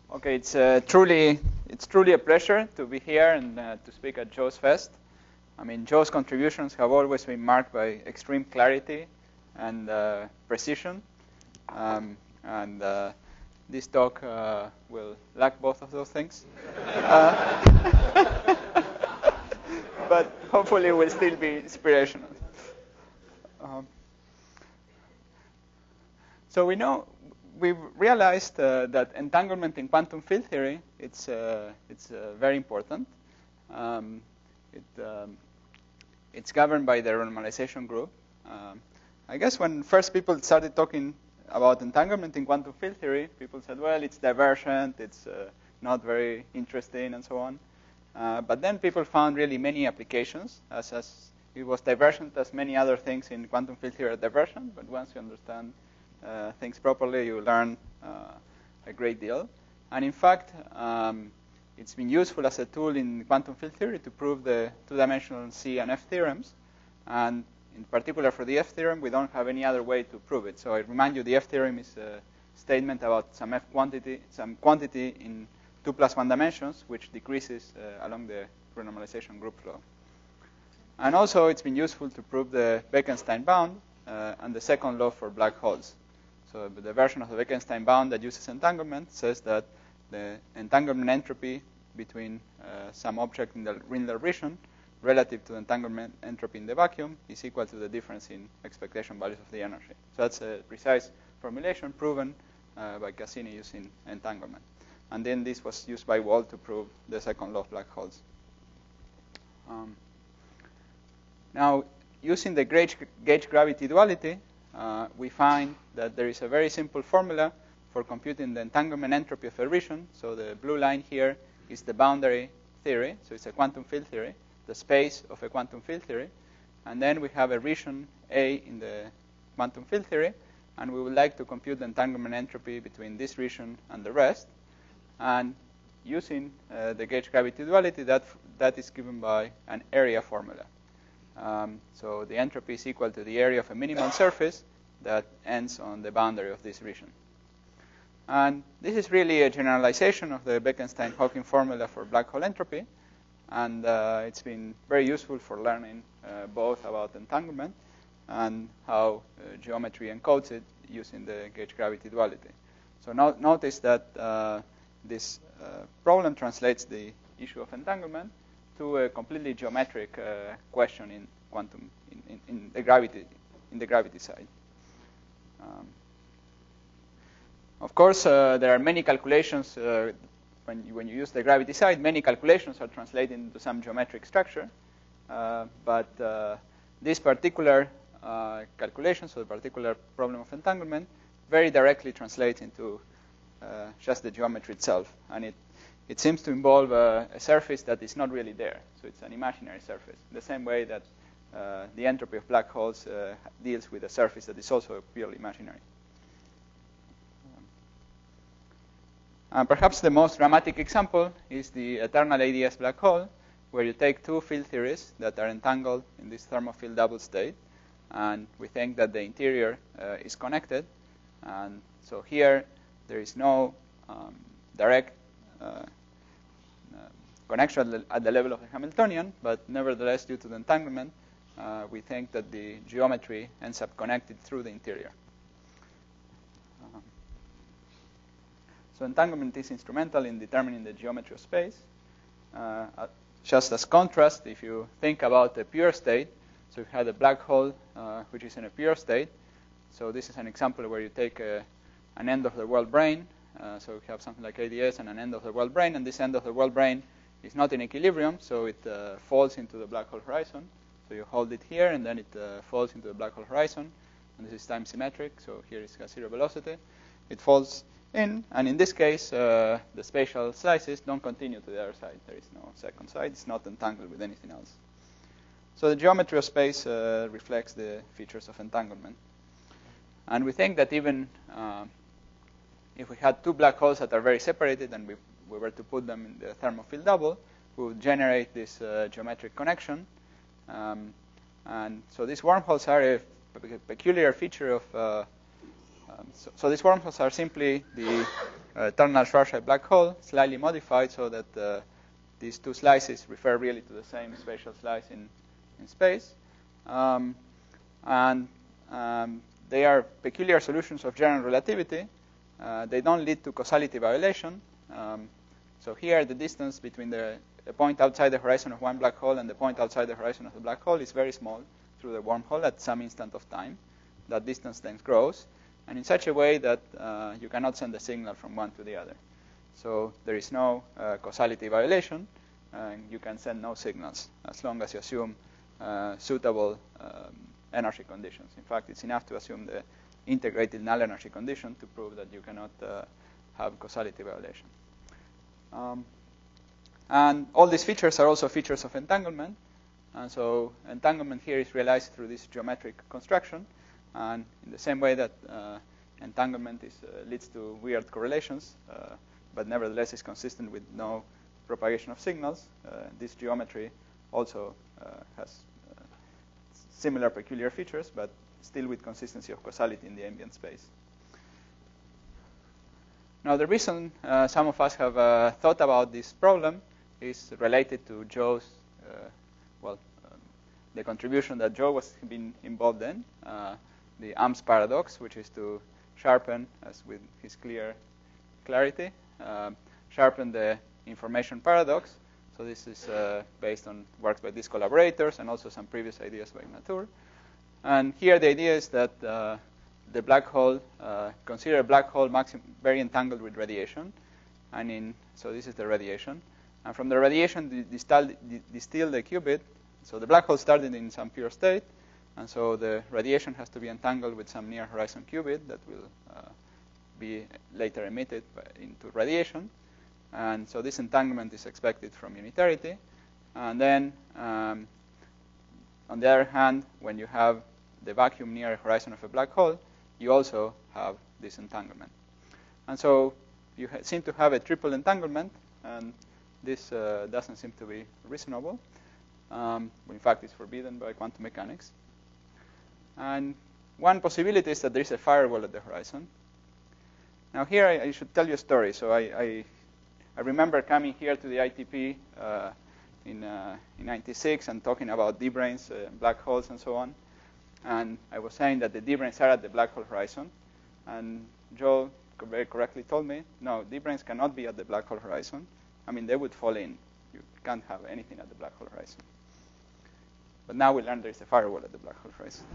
Okay, it's truly a pleasure to be here and to speak at Joe's Fest. I mean, Joe's contributions have always been marked by extreme clarity and precision, and this talk will lack both of those things. But hopefully it will still be inspirational. So we've realized that entanglement in quantum field theory it's very important. It's governed by the renormalization group. I guess when first people started talking about entanglement in quantum field theory, people said, well, it's divergent, it's not very interesting, and so on. But then people found really many applications, as it was divergent as many other things in quantum field theory are divergent, but once you understand things properly, you learn a great deal. And in fact, it's been useful as a tool in quantum field theory to prove the two-dimensional C and F theorems. And in particular for the F theorem, we don't have any other way to prove it. So I remind you, the F theorem is a statement about some quantity in 2 + 1 dimensions, which decreases along the renormalization group flow. And also, it's been useful to prove the Bekenstein bound and the second law for black holes. So the version of the Bekenstein bound that uses entanglement says that the entanglement entropy between some object in the Rindler region relative to the entanglement entropy in the vacuum is equal to the difference in expectation values of the energy. So that's a precise formulation proven by Cassini using entanglement. And then this was used by Wald to prove the second law of black holes. Now, using the gauge gravity duality, we find that there is a very simple formula for computing the entanglement entropy of a region. So the blue line here is the boundary theory. So it's a quantum field theory, the space of a quantum field theory. And then we have a region A in the quantum field theory. And we would like to compute the entanglement entropy between this region and the rest. And using the gauge gravity duality, that is given by an area formula. So the entropy is equal to the area of a minimal surface that ends on the boundary of this region. And this is really a generalization of the Bekenstein-Hawking formula for black hole entropy. And it's been very useful for learning both about entanglement and how geometry encodes it using the gauge gravity duality. So notice that this problem translates the issue of entanglement to a completely geometric question in quantum in the gravity side. Of course, there are many calculations when you use the gravity side. Many calculations are translated into some geometric structure, but this particular calculation, so the particular problem of entanglement, very directly translates into just the geometry itself, and it seems to involve a surface that is not really there. So it's an imaginary surface, the same way that the entropy of black holes deals with a surface that is also purely imaginary. And perhaps the most dramatic example is the eternal ADS black hole, where you take two field theories that are entangled in this thermofield double state, and we think that the interior is connected. And so here there is no direct connection at the level of the Hamiltonian, but nevertheless, due to the entanglement, we think that the geometry ends up connected through the interior. So entanglement is instrumental in determining the geometry of space. Just as contrast, if you think about a pure state, so you had a black hole which is in a pure state. So this is an example where you take an end of the world brane. So we have something like ADS and an end of the world brane, and this end of the world brane is not in equilibrium, so it falls into the black hole horizon. So you hold it here, and then it falls into the black hole horizon, and this is time symmetric, so here it has zero velocity. It falls in, and in this case, the spatial slices don't continue to the other side. There is no second side. It's not entangled with anything else. So the geometry of space reflects the features of entanglement. And we think that even if we had two black holes that are very separated and we were to put them in the thermofield double, we would generate this geometric connection. And so these wormholes are a peculiar feature of So these wormholes are simply the eternal Schwarzschild black hole, slightly modified so that these two slices refer really to the same spatial slice in space. And they are peculiar solutions of general relativity. They don't lead to causality violation. So here, the distance between the point outside the horizon of one black hole and the point outside the horizon of the black hole is very small through the wormhole at some instant of time. That distance then grows, and in such a way that you cannot send a signal from one to the other. So there is no causality violation, and you can send no signals as long as you assume suitable energy conditions. In fact, it's enough to assume the integrated null energy condition to prove that you cannot have causality violation. And all these features are also features of entanglement. And so entanglement here is realized through this geometric construction. And in the same way that entanglement leads to weird correlations, but nevertheless is consistent with no propagation of signals, this geometry also has similar peculiar features, but still with consistency of causality in the ambient space. Now, the reason some of us have thought about this problem is related to Joe's, the contribution that Joe was been involved in, the AMS paradox, which is to sharpen, as with his clarity, sharpen the information paradox. So this is based on works by these collaborators and also some previous ideas by Latour. And here the idea is that the black hole, consider a black hole very entangled with radiation. So this is the radiation. And from the radiation, distill the qubit. So the black hole started in some pure state. And so the radiation has to be entangled with some near horizon qubit that will be later emitted into radiation. And so this entanglement is expected from unitarity. And then, on the other hand, when you have the vacuum near a horizon of a black hole, you also have this entanglement. And so you seem to have a triple entanglement, and this doesn't seem to be reasonable. In fact, it's forbidden by quantum mechanics. And one possibility is that there is a firewall at the horizon. Now here I should tell you a story. So I remember coming here to the ITP in '96 and talking about D-branes, black holes, and so on. And I was saying that the D-branes are at the black hole horizon. And Joel very correctly told me, no, D-branes cannot be at the black hole horizon. I mean, they would fall in. You can't have anything at the black hole horizon. But now we learn there is a firewall at the black hole horizon.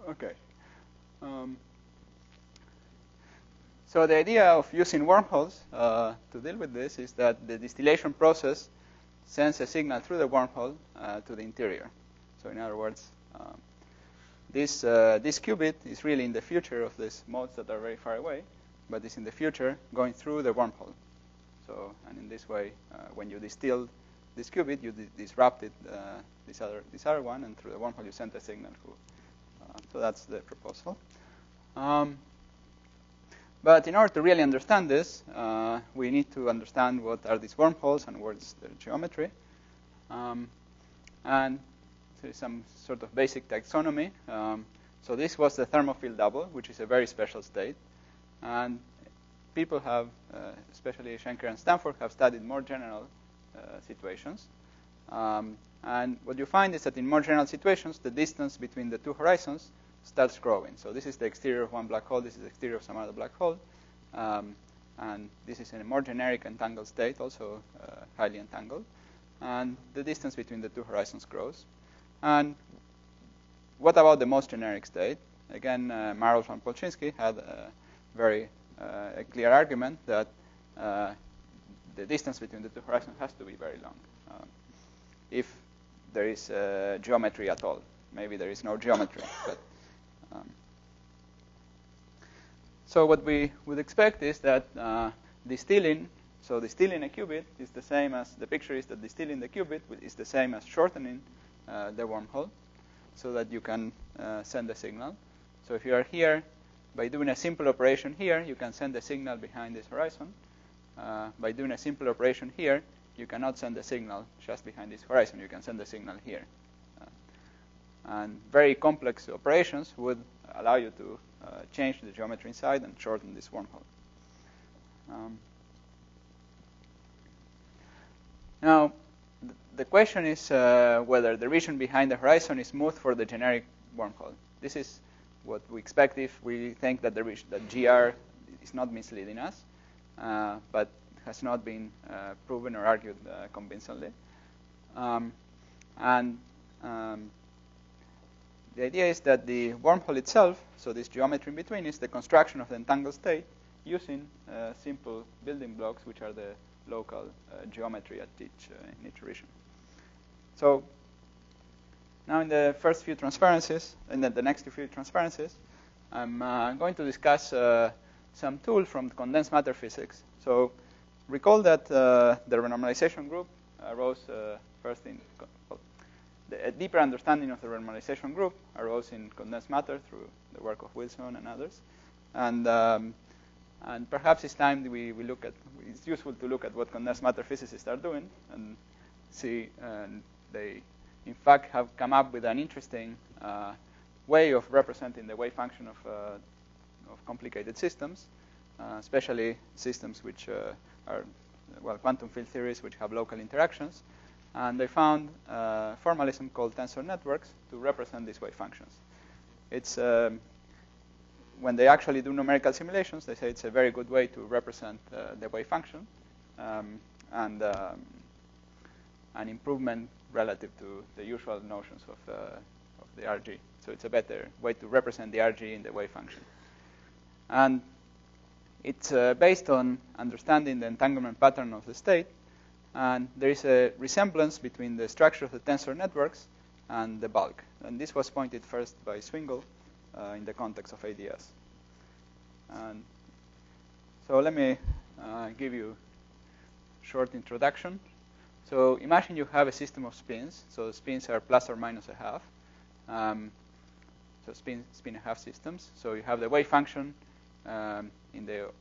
Okay. So the idea of using wormholes to deal with this is that the distillation process sends a signal through the wormhole to the interior. So in other words, this qubit is really in the future of these modes that are very far away, but it's in the future going through the wormhole. So, and in this way, when you distill this qubit, you disrupted this other one, and through the wormhole you send a signal. So that's the proposal. But in order to really understand this, we need to understand what are these wormholes and what's their geometry. And there is some sort of basic taxonomy. So this was the thermophile double, which is a very special state. And people have, especially Schenker and Stanford, have studied more general situations. And what you find is that in more general situations, the distance between the two horizons starts growing. So this is the exterior of one black hole. This is the exterior of some other black hole. And this is in a more generic entangled state, also highly entangled. And the distance between the two horizons grows. And what about the most generic state? Again, Marolf and Polchinski had a very clear argument that the distance between the two horizons has to be very long if there is geometry at all. Maybe there is no geometry. But, so what we would expect is that distilling a qubit is the same as, the picture is that distilling the qubit is the same as shortening the wormhole so that you can send a signal. So if you are here, by doing a simple operation here, you can send a signal behind this horizon. By doing a simple operation here, you cannot send the signal just behind this horizon. You can send the signal here. And very complex operations would allow you to change the geometry inside and shorten this wormhole. Now, the question is whether the region behind the horizon is smooth for the generic wormhole. This is what we expect if we think that the region, that GR is not misleading us, but has not been proven or argued convincingly. The idea is that the wormhole itself, so this geometry in between, is the construction of the entangled state using simple building blocks, which are the local geometry at in each region. So now in the first few transparencies, and then the next few transparencies, I'm going to discuss some tool from condensed matter physics. So recall that the renormalization group arose first in, a deeper understanding of the renormalization group arose in condensed matter through the work of Wilson and others. And perhaps it's time we look at, it's useful to look at what condensed matter physicists are doing and see, they in fact have come up with an interesting way of representing the wave function of complicated systems, especially systems which are, well, quantum field theories which have local interactions. And they found a formalism called tensor networks to represent these wave functions. It's when they actually do numerical simulations, they say it's a very good way to represent the wave function and an improvement relative to the usual notions of the RG. So it's a better way to represent the RG in the wave function. And it's based on understanding the entanglement pattern of the state. And there is a resemblance between the structure of the tensor networks and the bulk. And this was pointed first by Swingle in the context of ADS. And so let me give you a short introduction. So imagine you have a system of spins. So the spins are plus or minus a half. So spin a half systems. So you have the wave function in the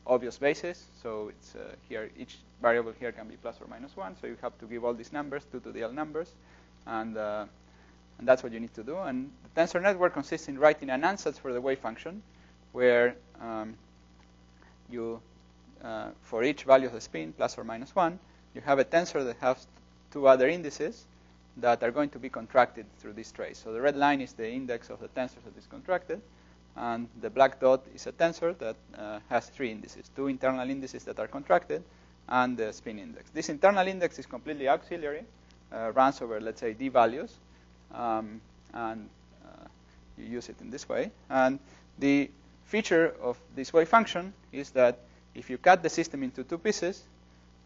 obvious basis. So it's here, each variable here can be plus or minus 1. So you have to give all these numbers, 2 to the L numbers. And that's what you need to do. And the tensor network consists in writing an ansatz for the wave function, where you, for each value of the spin, plus or minus 1, you have a tensor that has 2 other indices that are going to be contracted through this trace. So the red line is the index of the tensor that is contracted, and the black dot is a tensor that has 3 indices, 2 internal indices that are contracted, and the spin index. This internal index is completely auxiliary, runs over, let's say, d values, and you use it in this way. And the feature of this wave function is that if you cut the system into 2 pieces,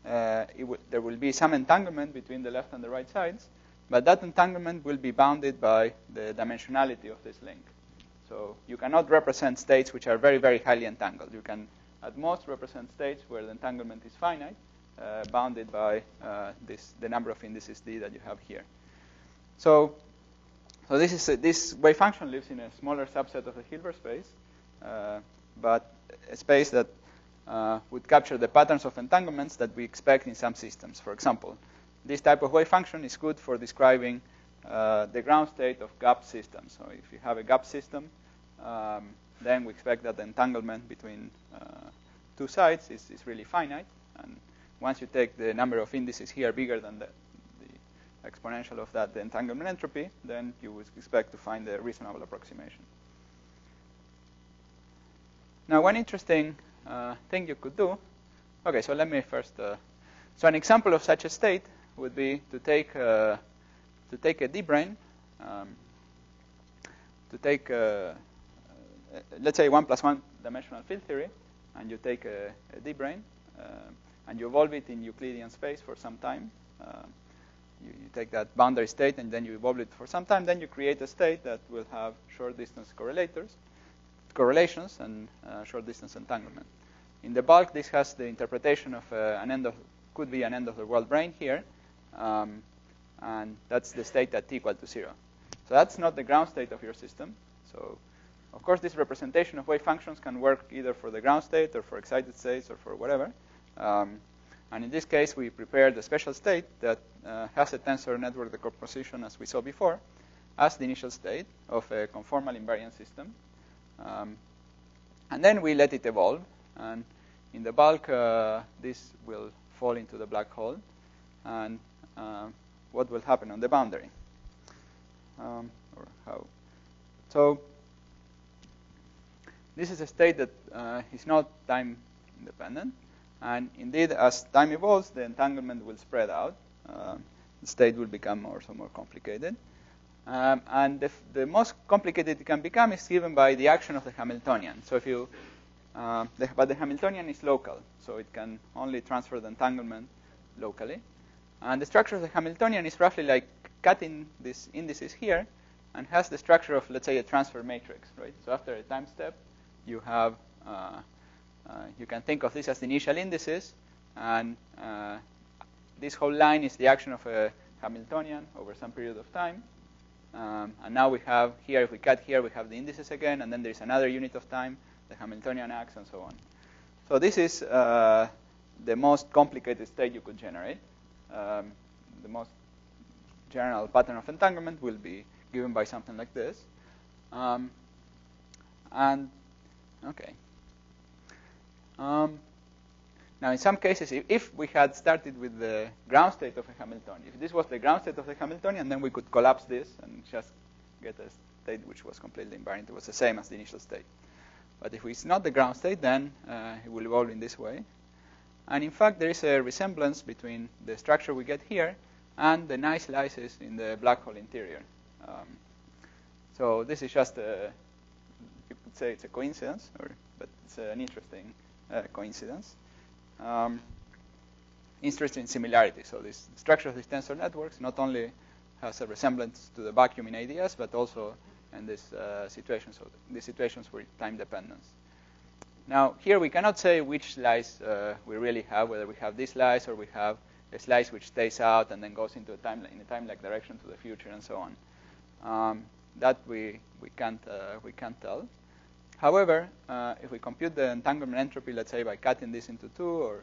there will be some entanglement between the left and the right sides, but that entanglement will be bounded by the dimensionality of this link. So you cannot represent states which are very, very highly entangled. You can, at most, represent states where the entanglement is finite, bounded by the number of indices d that you have here. So this wave function lives in a smaller subset of the Hilbert space, but a space that would capture the patterns of entanglements that we expect in some systems. For example, this type of wave function is good for describing the ground state of gap systems. So if you have a gap system, then we expect that the entanglement between 2 sides is really finite. And once you take the number of indices here bigger than the exponential of that, the entanglement entropy, then you would expect to find a reasonable approximation. Now, one interesting thing you could do, okay, so let me first, so an example of such a state would be to take a D-brane, to take, let's say, 1 plus 1 dimensional field theory, and you take a D-brane, and you evolve it in Euclidean space for some time. You take that boundary state, and then you evolve it for some time. Then you create a state that will have short-distance correlations, and short-distance entanglement. In the bulk, this has the interpretation of could be an end-of-the-world brane here, and that's the state at t equal to 0. So that's not the ground state of your system. So, of course, this representation of wave functions can work either for the ground state or for excited states or for whatever. And in this case, we prepared a special state that has a tensor network decomposition, as we saw before, as the initial state of a conformal invariant system. And then we let it evolve. And in the bulk, this will fall into the black hole. And what will happen on the boundary? Or how? So this is a state that is not time independent. And indeed, as time evolves, the entanglement will spread out. The state will become more complicated. And the most complicated it can become is given by the action of the Hamiltonian. So if you, but the Hamiltonian is local, so it can only transfer the entanglement locally. And the structure of the Hamiltonian is roughly like cutting these indices here, and has the structure of, let's say, a transfer matrix, right? So after a time step, you have, you can think of this as the initial indices, and this whole line is the action of a Hamiltonian over some period of time. And now we have here, if we cut here, we have the indices again, and then there's another unit of time, the Hamiltonian acts, and so on. So this is the most complicated state you could generate. The most general pattern of entanglement will be given by something like this. Okay. Now, in some cases, if we had started with the ground state of a Hamiltonian, if this was the ground state of the Hamiltonian, then we could collapse this and just get a state which was completely invariant. It was the same as the initial state. But if it's not the ground state, then it will evolve in this way. And in fact, there is a resemblance between the structure we get here and the nice slices in the black hole interior. So this is just a, you could say it's a coincidence, but it's an interesting coincidence. Interesting similarity. So this structure of these tensor networks not only has a resemblance to the vacuum in ADS, but also in this situation. So the situations with time dependence. Now here we cannot say which slice we really have, whether we have this slice or we have a slice which stays out and then goes into a time-like direction to the future and so on. That we can't tell. However, if we compute the entanglement entropy, let's say by cutting this into two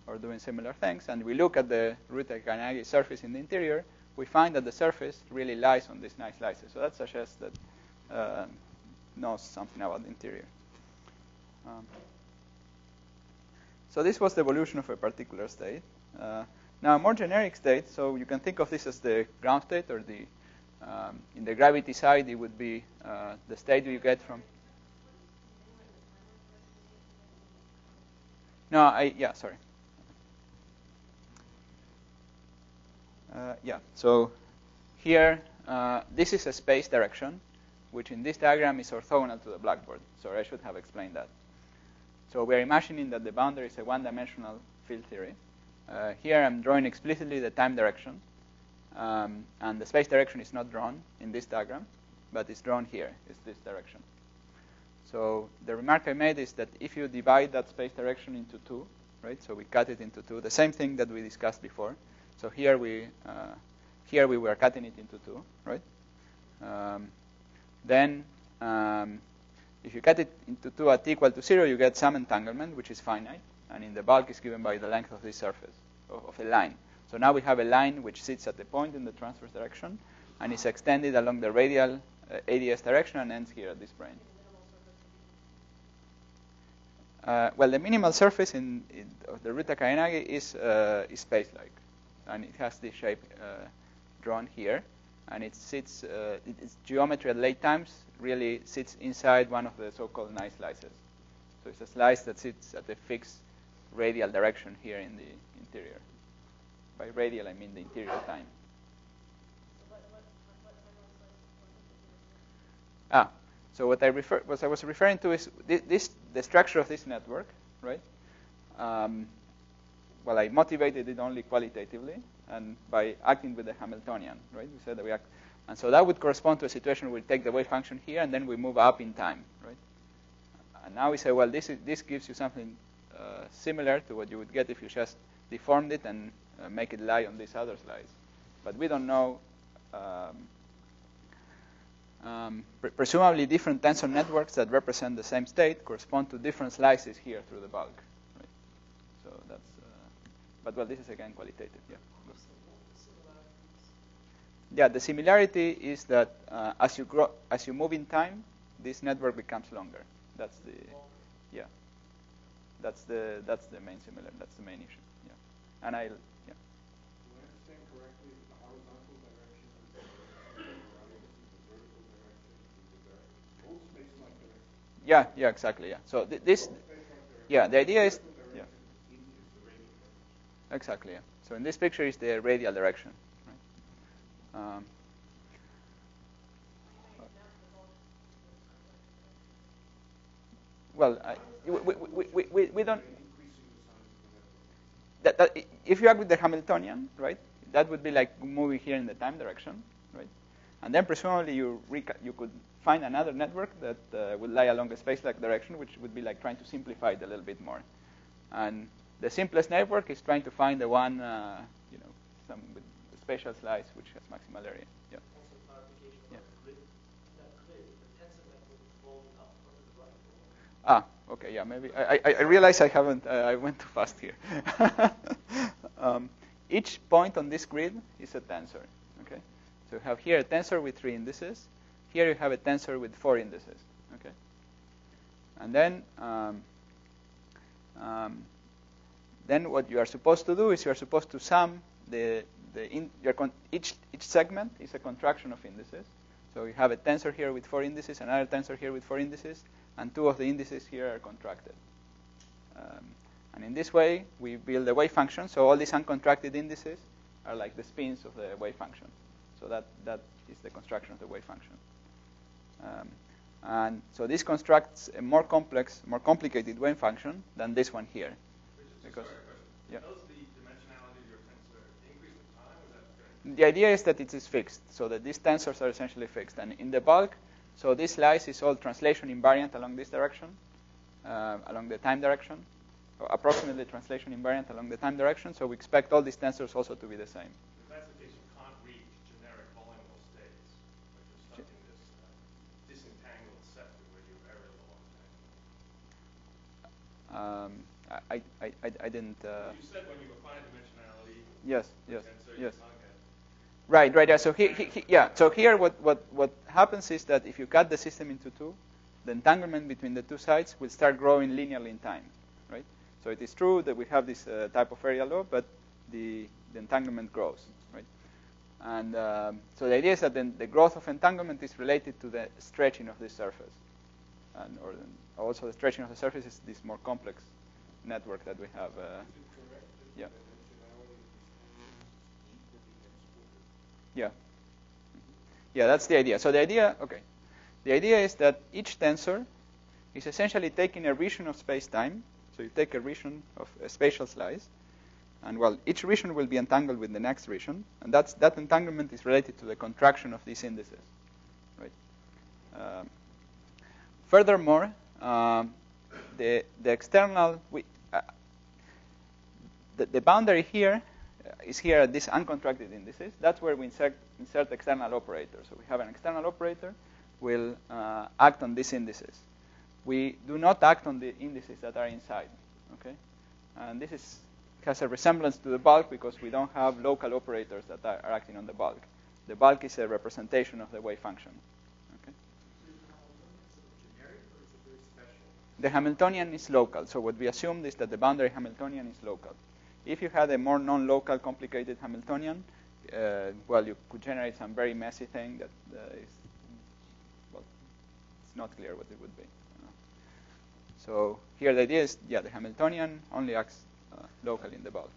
or doing similar things, and we look at the Rüther-Kainagi surface in the interior, we find that the surface really lies on these nice slices. So that suggests that knows something about the interior. So this was the evolution of a particular state. Now, a more generic state, so you can think of this as the ground state, or the in the gravity side, it would be the state you get from. Sorry. So here, this is a space direction, which in this diagram is orthogonal to the blackboard. So I should have explained that. So we're imagining that the boundary is a one-dimensional field theory. Here I'm drawing explicitly the time direction. And the space direction is not drawn in this diagram, but it's drawn here. It's this direction. So the remark I made is that if you divide that space direction into two, right? So we cut it into two, the same thing that we discussed before. So here we were cutting it into two, right? Then if you cut it into two at t equal to 0, you get some entanglement, which is finite, and in the bulk is given by the length of this surface of a line. So now we have a line which sits at the point in the transverse direction and is extended along the radial ADS direction and ends here at this point. Well, the minimal surface of the Rüther-Kainagi is Spacelike, and it has this shape drawn here, and it sits. Its geometry at late times really sits inside one of the so-called nice slices. So it's a slice that sits at a fixed radial direction here in the interior. By radial, I mean the interior time. So what I was referring to is the structure of this network, right? Well, I motivated it only qualitatively and by acting with the Hamiltonian, right? We said that we act, and so that would correspond to a situation where we take the wave function here and then we move up in time, right? And now we say, well, this gives you something similar to what you would get if you just deformed it and make it lie on this other slice. But we don't know. Presumably, different tensor networks that represent the same state correspond to different slices here through the bulk. Right? So But well, this is again qualitative. Yeah. Yeah, the similarity is that as you move in time, this network becomes longer. That's the yeah. That's the main similar. That's the main issue. Yeah. And I yeah. Do I understand correctly that the horizontal direction is the vertical direction is the both space-like directions? Yeah. Yeah. Exactly. Yeah. So this. Yeah. The idea is. Yeah. Exactly. Yeah. So in this picture is the radial direction. Right? Well, we don't. That if you act with the Hamiltonian, right, that would be like moving here in the time direction, right? And then presumably you could find another network that would lie along a space-like direction, which would be like trying to simplify it a little bit more. And the simplest network is trying to find the one, some with the spatial slice which has maximal area. Yeah. Also clarification about the grid. That grid, the tensor network is rolling up or to the right. Okay, yeah, maybe. I realize I haven't, I went too fast here. Each point on this grid is a tensor, okay? So you have here a tensor with 3 indices. Here you have a tensor with 4 indices, okay? And then what you are supposed to do is you are supposed to sum each segment is a contraction of indices. So you have a tensor here with 4 indices, another tensor here with 4 indices, and 2 of the indices here are contracted. And in this way, we build a wave function. So all these uncontracted indices are like the spins of the wave function. So that is the construction of the wave function. And so this constructs a more complicated wave function than this one here. Because, yeah. Does the dimensionality of your tensor increase with time, or is that The idea is that it is fixed, so that these tensors are essentially fixed. And in the bulk, so this slice is all translation invariant along this direction, along the time direction, or approximately translation invariant along the time direction. So we expect all these tensors also to be the same. If that's the case, you can't reach generic polynomial states, like you're stuck in this disentangled set where you vary the long time. I didn't. You said when you apply dimensionality. Yes. Tensor, Yes. You can't get. Right. Yeah. So So here, what happens is that if you cut the system into 2, the entanglement between the 2 sides will start growing linearly in time, right? So it is true that we have this type of area law, but the entanglement grows, right? And so the idea is that the growth of entanglement is related to the stretching of this surface, and also the stretching of the surface is this more complex network that we have. Yeah. Yeah. Yeah, that's the idea. So the idea is that each tensor is essentially taking a region of space-time. So you take a region of a spatial slice, and well, each region will be entangled with the next region, and that entanglement is related to the contraction of these indices, right? Furthermore, the external the boundary here is here at these uncontracted indices. That's where we insert external operators. So we have an external operator will act on these indices. We do not act on the indices that are inside. Okay, and this has a resemblance to the bulk because we don't have local operators that are acting on the bulk. The bulk is a representation of the wave function. Okay. The Hamiltonian is local. So what we assumed is that the boundary Hamiltonian is local. If you had a more non-local, complicated Hamiltonian, well, you could generate some very messy thing that is, well, it's not clear what it would be. So here the idea is, yeah, the Hamiltonian only acts locally in the bulk.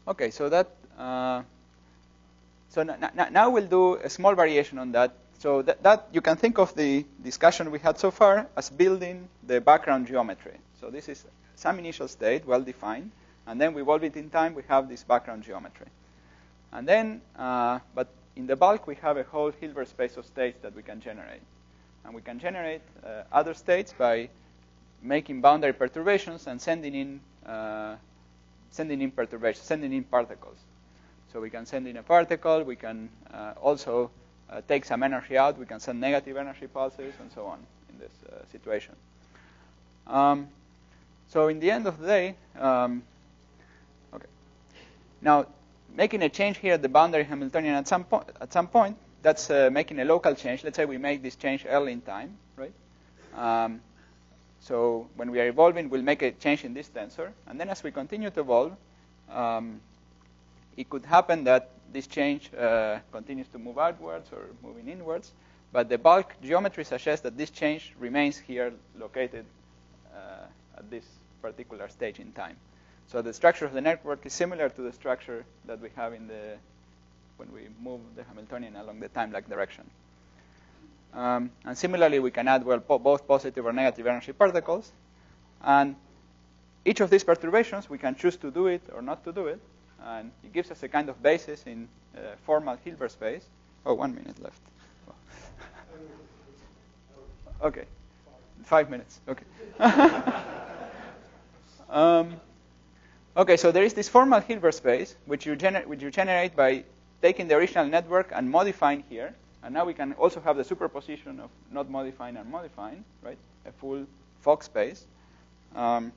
Okay, so that. So now we'll do a small variation on that. So that you can think of the discussion we had so far as building the background geometry. So this is some initial state, well defined, and then we evolve it in time. We have this background geometry, and then, but in the bulk we have a whole Hilbert space of states that we can generate, and we can generate other states by making boundary perturbations and sending in perturbations, sending in particles. So we can send in a particle. We can also take some energy out. We can send negative energy pulses and so on in this situation. So in the end of the day, okay. Now, making a change here at the boundary Hamiltonian at some point, that's making a local change. Let's say we make this change early in time, right? So when we are evolving, we'll make a change in this tensor. And then as we continue to evolve, it could happen that this change continues to move outwards or moving inwards. But the bulk geometry suggests that this change remains here located at this particular stage in time. So the structure of the network is similar to the structure that we have when we move the Hamiltonian along the time-like direction. And similarly, we can add both positive or negative energy particles. And each of these perturbations, we can choose to do it or not to do it. And it gives us a kind of basis in formal Hilbert space. Oh, 1 minute left. Okay, 5 minutes. Okay. Okay, so there is this formal Hilbert space, which you generate by taking the original network and modifying here. And now we can also have the superposition of not modifying and modifying, right? A full Fock space. And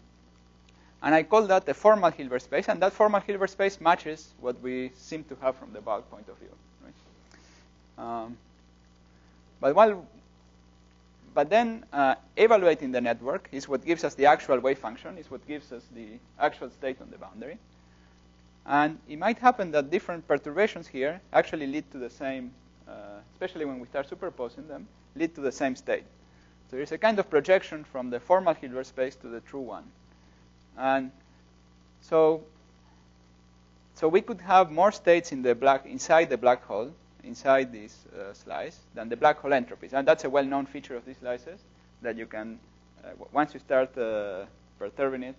I call that the formal Hilbert space. And that formal Hilbert space matches what we seem to have from the bulk point of view, right? But then evaluating the network is what gives us the actual wave function, is what gives us the actual state on the boundary. And it might happen that different perturbations here actually lead to the same, especially when we start superposing them, lead to the same state. So there's a kind of projection from the formal Hilbert space to the true one. And so we could have more states in inside the black hole, inside this slice, than the black hole entropies. And that's a well-known feature of these slices, that you can, once you start perturbing it,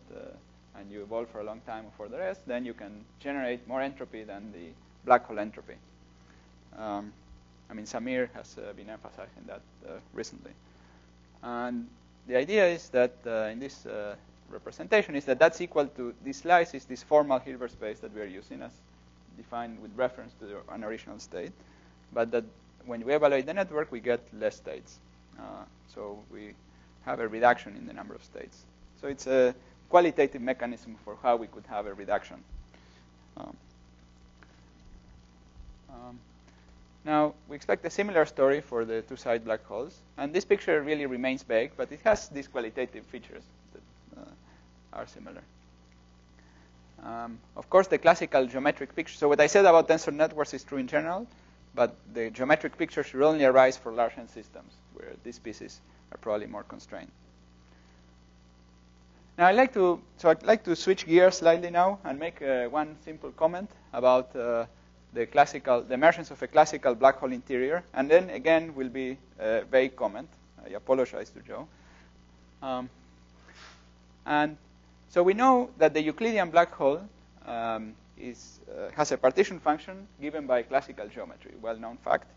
and you evolve for a long time for the rest, then you can generate more entropy than the black hole entropy. I mean, Samir has been emphasizing that recently. And the idea is that in this representation is that that's equal to this slice is this formal Hilbert space that we are using as defined with reference to an original state. But that when we evaluate the network, we get less states. So we have a reduction in the number of states. So it's a qualitative mechanism for how we could have a reduction. Now, we expect a similar story for the two-side black holes. And this picture really remains vague, but it has these qualitative features that are similar. Of course, the classical geometric picture. So what I said about tensor networks is true in general, but the geometric picture should only arise for large N systems, where these species are probably more constrained. Now, I'd like to switch gears slightly now and make one simple comment about the emergence of a classical black hole interior, and then again will be a vague comment. I apologize to Joe. And so we know that the Euclidean black hole has a partition function given by classical geometry, well-known fact.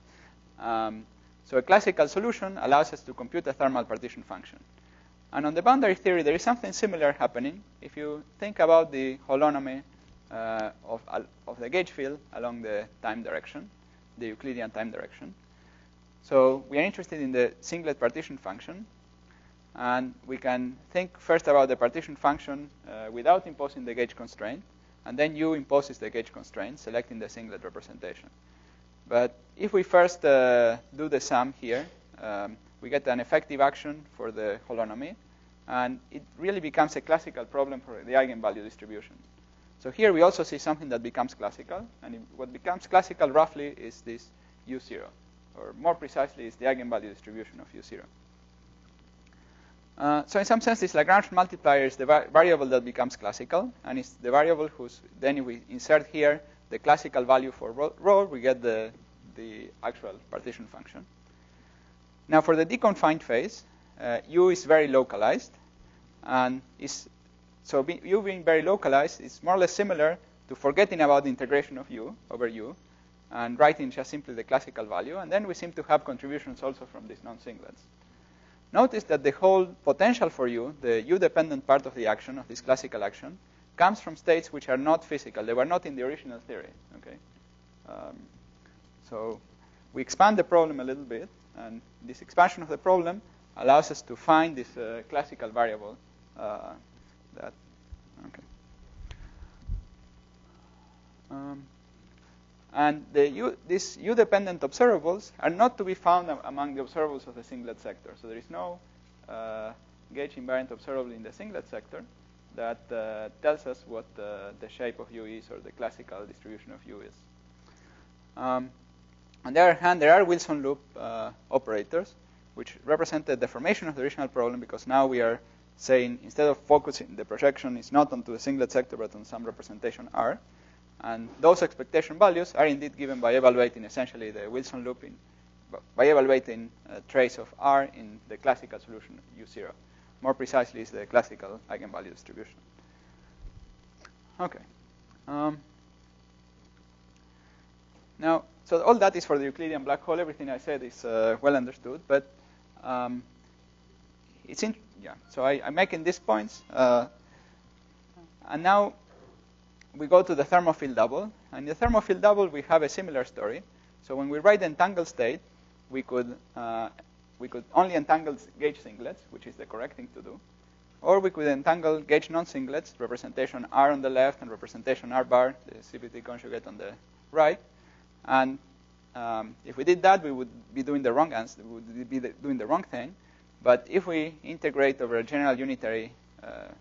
So a classical solution allows us to compute a thermal partition function. And on the boundary theory, there is something similar happening. If you think about the holonomy of the gauge field along the time direction, the Euclidean time direction. So we are interested in the singlet partition function. And we can think first about the partition function without imposing the gauge constraint. And then U imposes the gauge constraint, selecting the singlet representation. But if we first do the sum here, we get an effective action for the holonomy. And it really becomes a classical problem for the eigenvalue distribution. So here we also see something that becomes classical. And what becomes classical roughly is this U0. Or more precisely, is the eigenvalue distribution of U0. So in some sense, this Lagrange multiplier is the variable that becomes classical, and it's the variable then we insert here the classical value for rho, we get the actual partition function. Now for the deconfined phase, U is very localized, and U being very localized is more or less similar to forgetting about the integration of U over U, and writing just simply the classical value, and then we seem to have contributions also from these non-singlets. Notice that the whole potential for U, the U-dependent part of the action, of this classical action, comes from states which are not physical. They were not in the original theory. Okay. So we expand the problem a little bit, and this expansion of the problem allows us to find this classical variable that. Okay. And these U-dependent observables are not to be found among the observables of the singlet sector. So there is no gauge invariant observable in the singlet sector that tells us what the shape of U is or the classical distribution of U is. On the other hand, there are Wilson loop operators, which represent the deformation of the original problem, because now we are saying, instead of focusing the projection is not onto the singlet sector but on some representation R. And those expectation values are indeed given by evaluating essentially the Wilson loop by evaluating a trace of R in the classical solution U0. More precisely, is the classical eigenvalue distribution. Okay. Now, so all that is for the Euclidean black hole. Everything I said is well understood, but it's in. Yeah. So I'm making these points, and now we go to the thermofield double. And in the thermofield double, we have a similar story. So when we write the entangled state, we could only entangle gauge singlets, which is the correct thing to do. Or we could entangle gauge non-singlets, representation R on the left and representation R bar, the CPT conjugate on the right. And if we did that, we would be doing the wrong answer. We would be doing the wrong thing. But if we integrate over a general unitary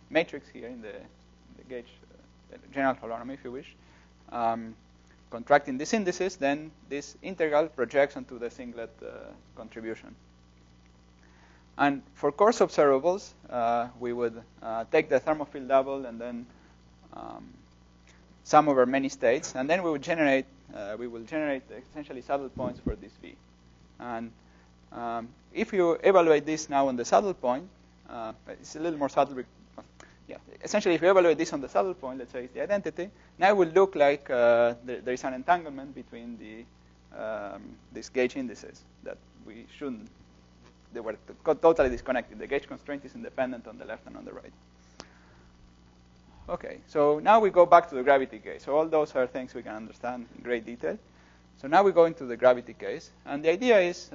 matrix here in the gauge general holonomy, if you wish, contracting these indices, then this integral projects onto the singlet contribution. And for coarse observables, we would take the thermofield double and then sum over many states, and then we will generate essentially saddle points for this V. And if you evaluate this now on the saddle point, it's a little more subtle. Yeah, essentially, if you evaluate this on the saddle point, let's say it's the identity, now it will look like there is an entanglement between these gauge indices that we shouldn't. They were totally disconnected. The gauge constraint is independent on the left and on the right. Okay, so now we go back to the gravity case. So all those are things we can understand in great detail. So now we go into the gravity case. And the idea is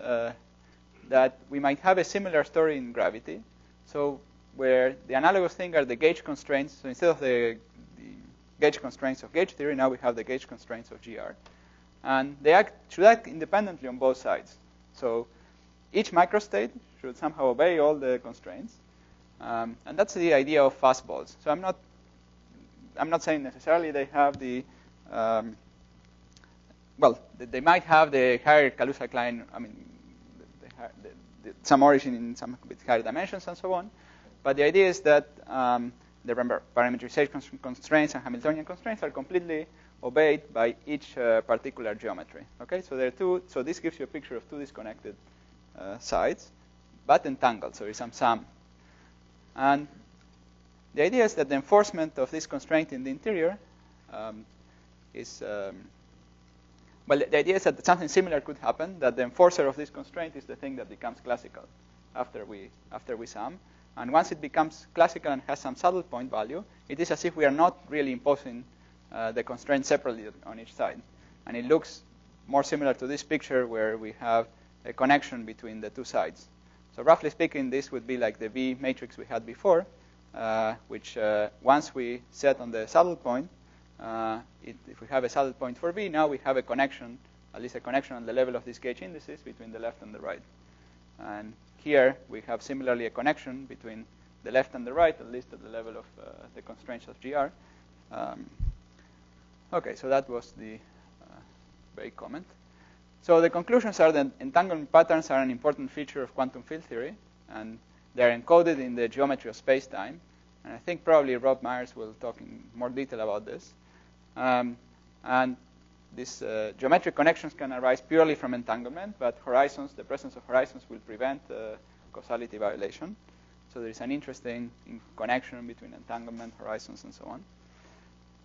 that we might have a similar story in gravity. So where the analogous thing are the gauge constraints. So instead of the gauge constraints of gauge theory, now we have the gauge constraints of GR. And they should act independently on both sides. So each microstate should somehow obey all the constraints. And that's the idea of fastballs. So I'm not saying necessarily they have the, they might have the higher Kaluza-Klein, some origin in some bit higher dimensions and so on. But the idea is that the parameterization constraints and Hamiltonian constraints are completely obeyed by each particular geometry. Okay, so there are two. So this gives you a picture of two disconnected sides, but entangled. So there's some sum. And the idea is that the enforcement of this constraint in the interior is the idea is that something similar could happen. That the enforcer of this constraint is the thing that becomes classical after we sum. And once it becomes classical and has some saddle point value, it is as if we are not really imposing the constraint separately on each side. And it looks more similar to this picture where we have a connection between the two sides. So roughly speaking, this would be like the V matrix we had before, which once we set on the saddle point, if we have a saddle point for V, now we have a connection, at least a connection on the level of these gauge indices between the left and the right. And here we have similarly a connection between the left and the right, at least at the level of the constraints of GR. Okay, so that was the vague comment. So the conclusions are that entanglement patterns are an important feature of quantum field theory, and they're encoded in the geometry of space-time. And I think probably Rob Myers will talk in more detail about this. And these geometric connections can arise purely from entanglement, but the presence of horizons will prevent causality violation. So there is an interesting connection between entanglement, horizons, and so on.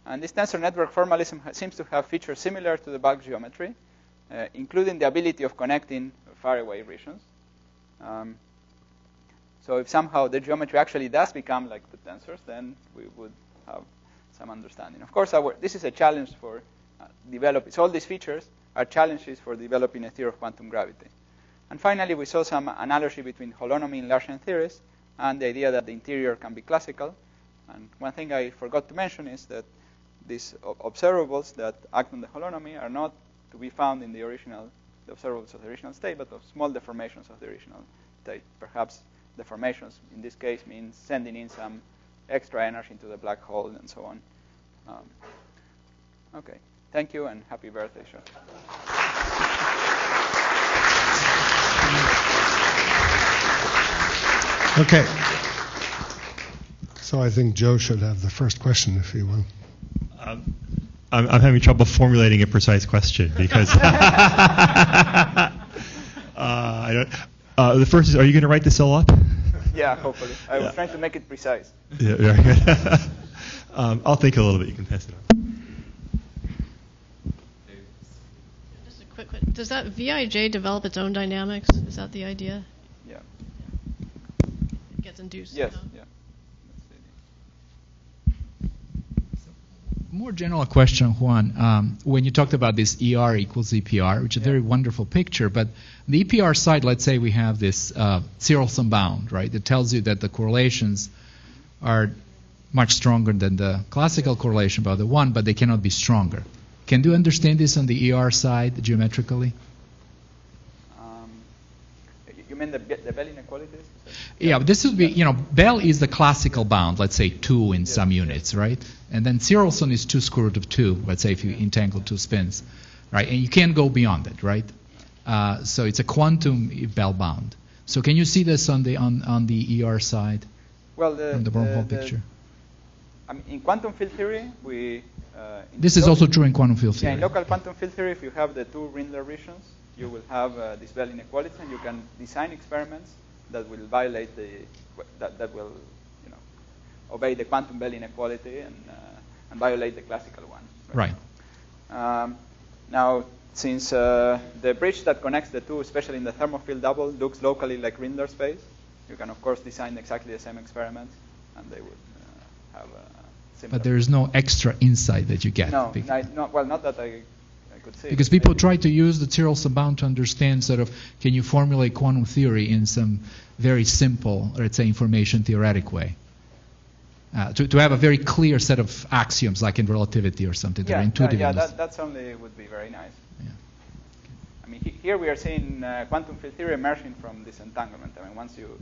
And this tensor network formalism seems to have features similar to the bulk geometry, including the ability of connecting faraway regions. So if somehow the geometry actually does become like the tensors, then we would have some understanding. Of course, this is a challenge for developing. So all these features are challenges for developing a theory of quantum gravity. And finally, we saw some analogy between holonomy in large N theories and the idea that the interior can be classical. And one thing I forgot to mention is that these observables that act on the holonomy are not to be found in the observables of the original state, but of small deformations of the original state. Perhaps deformations in this case means sending in some extra energy into the black hole and so on. Okay, thank you and happy birthday, Sean. Okay. So I think Joe should have the first question, if he will. I'm having trouble formulating a precise question because the first is, are you going to write this all up? Yeah, hopefully. I was trying to make it precise. Yeah, very good. I'll think a little bit. You can pass it on. Just a quick one. Does that Vij develop its own dynamics? Is that the idea? Yeah. It gets induced. Yes. somehow? Yeah. More general question, Juan. When you talked about this ER equals EPR, which is a very wonderful picture, but the EPR side, let's say we have this zero sum bound, right? That tells you that the correlations are much stronger than the classical correlation about the one, but they cannot be stronger. Can you understand this on the ER side geometrically? You mean the Bell inequalities? Yeah, this would be, Bell is the classical bound, let's say 2 in some units, right? And then Zerolson is 2 square root of 2, let's say if you entangle 2 spins, right? And you can't go beyond it, right? So it's a quantum Bell bound. So can you see this on the ER side? Well, on the wormhole picture. I mean, in quantum field theory, this is also true in quantum field theory. Yeah, in local quantum field theory, if you have the 2 Rindler regions, you will have this Bell inequality, and you can design experiments that will violate that will, obey the quantum Bell inequality and violate the classical one. Right. Now, since the bridge that connects the two, especially in the thermofield double, looks locally like Rindler space, you can of course design exactly the same experiments, and they would have similar. But there is no extra insight that you get. No, not that I could see. Because people try to use the Zerolson bound to understand sort of, can you formulate quantum theory in some very simple, let's say, information theoretic way? To have a very clear set of axioms, like in relativity or something, that are intuitive. Yeah, that certainly would be very nice. Yeah. I mean, here we are seeing quantum field theory emerging from this entanglement. I mean, once you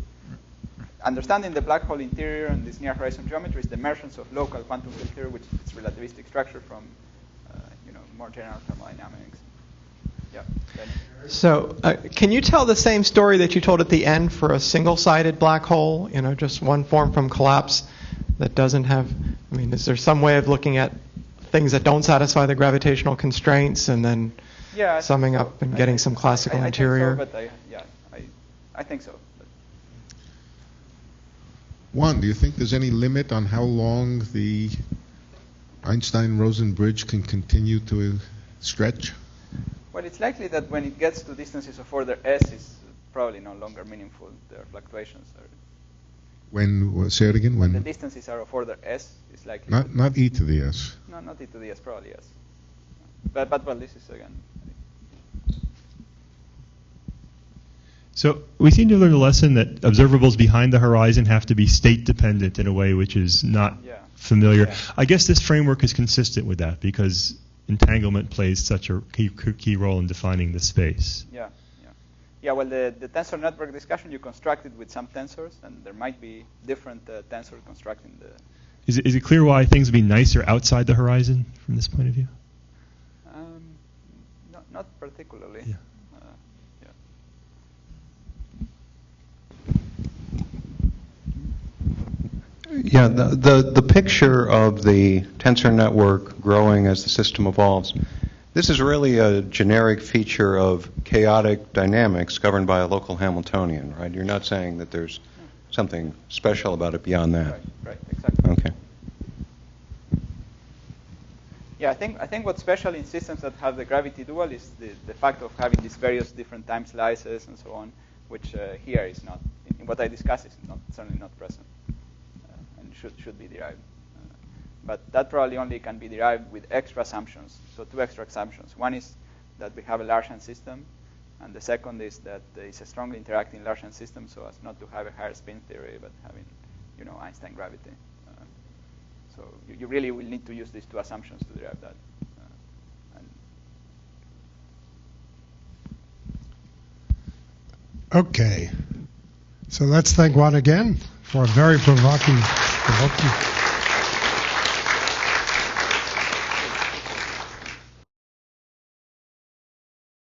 understanding the black hole interior and this near horizon geometry is the emergence of local quantum field theory, which is relativistic structure from more general thermodynamics. Yeah. So, can you tell the same story that you told at the end for a single-sided black hole? Just one form from collapse that doesn't have. I mean, is there some way of looking at things that don't satisfy the gravitational constraints and then summing up and getting some classical interior? I think so, but I think so. Juan, do you think there's any limit on how long the Einstein-Rosen bridge can continue to stretch? Well, it's likely that when it gets to distances of order s, it's probably no longer meaningful. There are fluctuations. Say it again. When the distances are of order s, it's likely. Not e to the s. No, not e to the s, probably s. But well, this is again. So we seem to have learned a lesson that observables behind the horizon have to be state dependent in a way which is not familiar. Yeah. I guess this framework is consistent with that because entanglement plays such a key role in defining the space. Yeah, well, the tensor network discussion, you constructed with some tensors, and there might be different tensors constructing the... Is it clear why things would be nicer outside the horizon from this point of view? Not particularly. Yeah. Yeah, the picture of the tensor network growing as the system evolves, this is really a generic feature of chaotic dynamics governed by a local Hamiltonian, right? You're not saying that there's something special about it beyond that. Right, exactly. Okay. Yeah, I think what's special in systems that have the gravity dual is the fact of having these various different time slices and so on, which here is not, in what I discussed, is certainly not present. Should be derived. But that probably only can be derived with extra assumptions. So 2 extra assumptions. One is that we have a Larsen system, and the second is that it's a strongly interacting Larsen system so as not to have a higher spin theory, but having, Einstein gravity. So you really will need to use these two assumptions to derive that. Okay. So let's thank Juan again for a very provoking